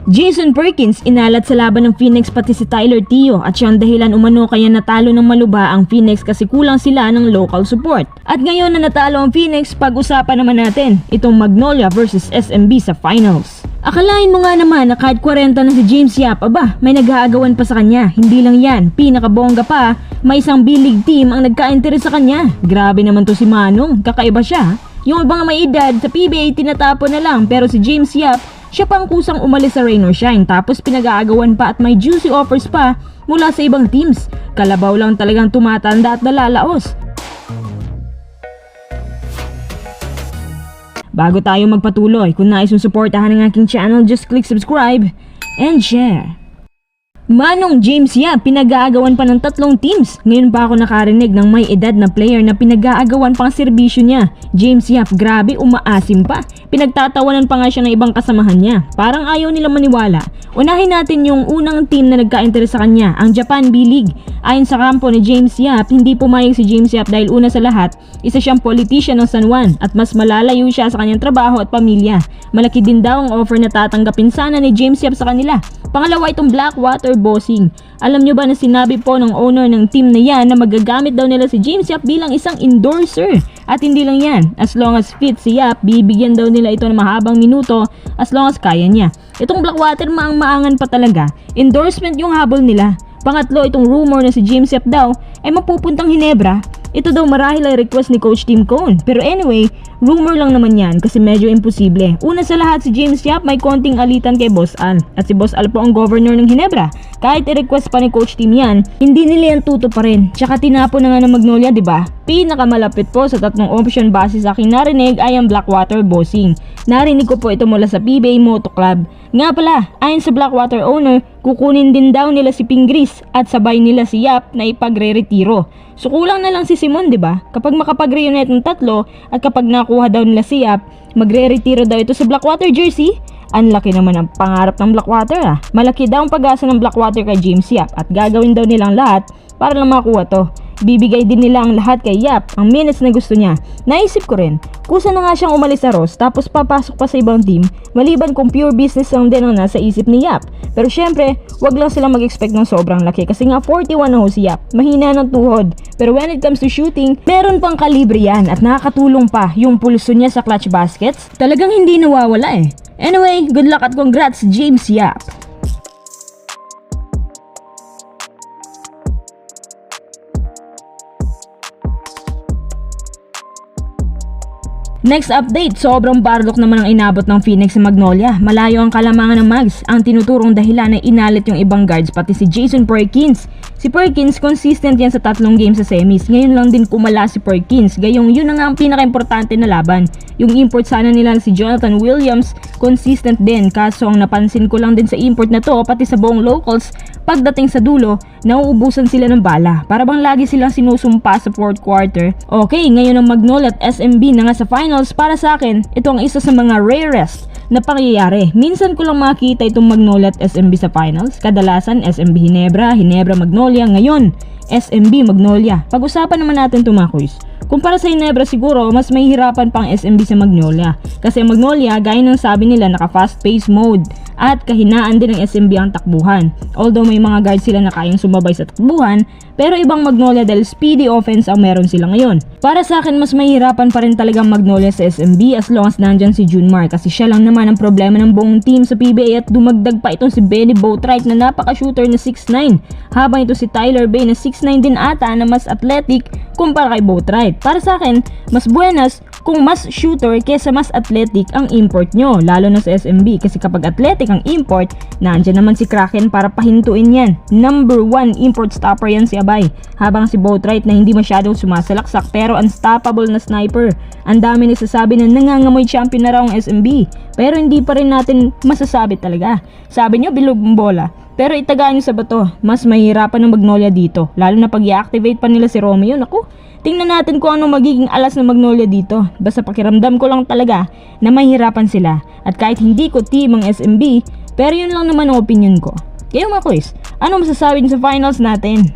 Jason Perkins inalat sa laban ng Phoenix pati si Tyler Teo at siyang dahilan umano kaya natalo ng malubha ang Phoenix kasi kulang sila ng local support. At ngayon na natalo ang Phoenix, pag-usapan naman natin itong Magnolia versus SMB sa finals. Akalain mo nga naman na kahit 40 na si James Yap, aba, may nag-aagawan pa sa kanya. Hindi lang yan, pinakabongga pa, may isang B-League team ang nagka-interest sa kanya. Grabe naman to si Manong, kakaiba siya. Yung ibang may edad sa PBA tinatapon na lang, pero si James Yap, siya pang kusang umalis sa Rain or Shine tapos pinag-aagawan pa at may juicy offers pa mula sa ibang teams. Kalabaw lang talagang tumatanda at nalalaos. Bago tayo magpatuloy, kung nais mong suportahan ang aking channel, just click subscribe and share. Manong James Yap, pinag-aagawan pa ng 3 teams. Ngayon pa ako nakarinig ng may edad na player na pinag-aagawan pang serbisyo niya. James Yap, grabe, umaasim pa. Pinagtatawanan pa nga siya ng ibang kasamahan niya. Parang ayaw nila maniwala. Unahin natin yung unang team na nagka-interest sa kanya, ang Japan B-League. Ayon sa kampo ni James Yap, hindi pumayag si James Yap dahil una sa lahat, isa siyang politician ng San Juan at mas malalayo siya sa kanyang trabaho at pamilya. Malaki din daw ang offer na tatanggapin sana ni James Yap sa kanila. Pangalawa, itong Blackwater Bossing. Alam nyo ba na sinabi po ng owner ng team na yan na magagamit daw nila si James Yap bilang isang endorser? At hindi lang yan, as long as fit si Yap, bibigyan daw nila ito ng mahabang minuto as long as kaya niya. Itong Blackwater maang-maangan pa talaga. Endorsement yung habol nila. Pangatlo, itong rumor na si James Yap daw ay mapupuntang Hinebra. Ito daw marahil ay request ni Coach Tim Cone. Pero anyway, rumor lang naman yan kasi medyo imposible. Una sa lahat, si James Yap may konting alitan kay Boss Al. At si Boss Al po ang governor ng Hinebra. Kahit i-request pa ni Coach Tim yan, hindi nila yan tuto pa rin. Tsaka tinapon na nga ng Magnolia, diba? Pinakamalapit po sa 3 option base sa aking narinig ay ang Blackwater Bossing. Narinig ko po ito mula sa PBA Moto Club. Nga pala, ayon sa Blackwater owner, kukunin din daw nila si Pingris at sabay nila si Yap na ipagre-retiro. So kulang na lang si Simon, 'di ba? Kapag makapag-reunite ng 3 at kapag nakuha daw nila si Yap, magre-retiro daw ito sa Blackwater jersey. Ang laki naman ang pangarap ng Blackwater ah. Malaki daw ang pag-asa ng Blackwater kay James Yap at gagawin daw nilang lahat para lang makuha to. Bibigay din nila ang lahat kay Yap, ang minutes na gusto niya. Naisip ko rin, kusa na nga siyang umalis sa Ross tapos papasok pa sa ibang team, maliban kung pure business lang din ang nasa isip ni Yap. Pero syempre, wag lang sila mag-expect ng sobrang laki kasi nga 41 na ho si Yap, mahina ng tuhod. Pero when it comes to shooting, meron pang kalibre yan at nakakatulong pa yung pulso niya sa clutch baskets. Talagang hindi nawawala eh. Anyway, good luck at congrats James Yap! Next update, sobrang barlok naman ang inabot ng Phoenix sa Magnolia. Malayo ang kalamangan ng Mags. Ang tinuturong dahilan ay inalit yung ibang guards pati si Jason Perkins. Si Perkins, consistent yan sa 3 games sa semis. Ngayon lang din kumala si Perkins. Gayong yun na nga ang pinaka-importante na laban. Yung import sana nila si Jonathan Williams, consistent din. Kaso ang napansin ko lang din sa import na to, pati sa buong locals, pagdating sa dulo, nauubusan sila ng bala. Para bang lagi silang sinusumpa sa 4th quarter. Okay, ngayon ang Magnolia at SMB na nga sa finals. Para sa akin, ito ang isa sa mga rarest na pangyayari. Minsan ko lang makita itong Magnolia at SMB sa finals. Kadalasan SMB Hinebra, Hinebra Magnolia. Ngayon, SMB Magnolia. Pag-usapan naman natin ito mga kuys. Kumpara sa Hinebra siguro, mas may hirapan pang SMB sa Magnolia. Kasi Magnolia, gaya ng sabi nila, naka fast pace mode. At kahinaan din ng SMB ang takbuhan. Although may mga guards sila na kayang sumabay sa takbuhan, pero ibang Magnolia dahil speedy offense ang meron sila ngayon. Para sa akin, mas mahirapan pa rin talagang Magnolia sa SMB as long as nandyan si Junmar kasi siya lang naman ang problema ng buong team sa PBA at dumagdag pa itong si Benny Boatwright na napaka-shooter na 6'9", habang ito si Tyler Bay na 6'9 din ata na mas athletic kumpara kay Boatwright. Para sa akin, mas buenas kung mas shooter kesa mas athletic ang import nyo, lalo na sa SMB kasi kapag athletic ang import, nandyan naman si Kraken para pahintuin yan. Number 1 import stopper yan si Abay, habang si Boatwright na hindi masyadong sumasalaksak pero unstoppable na sniper. Ang dami nagsasabi na nangangamoy champion na raw ang SMB, pero hindi pa rin natin masasabi talaga. Sabi nyo bilog ang bola, pero itagaan nyo sa bato, mas mahirapan ng Magnolia dito, lalo na pag i-activate pa nila si Romeo. Naku, tingnan natin kung ano magiging alas ng Magnolia dito. Basta pakiramdam ko lang talaga na mahirapan sila. At kahit hindi ko team ang SMB, pero yun lang naman ang opinion ko. Kayo mga kuys, ano masasabi sa finals natin?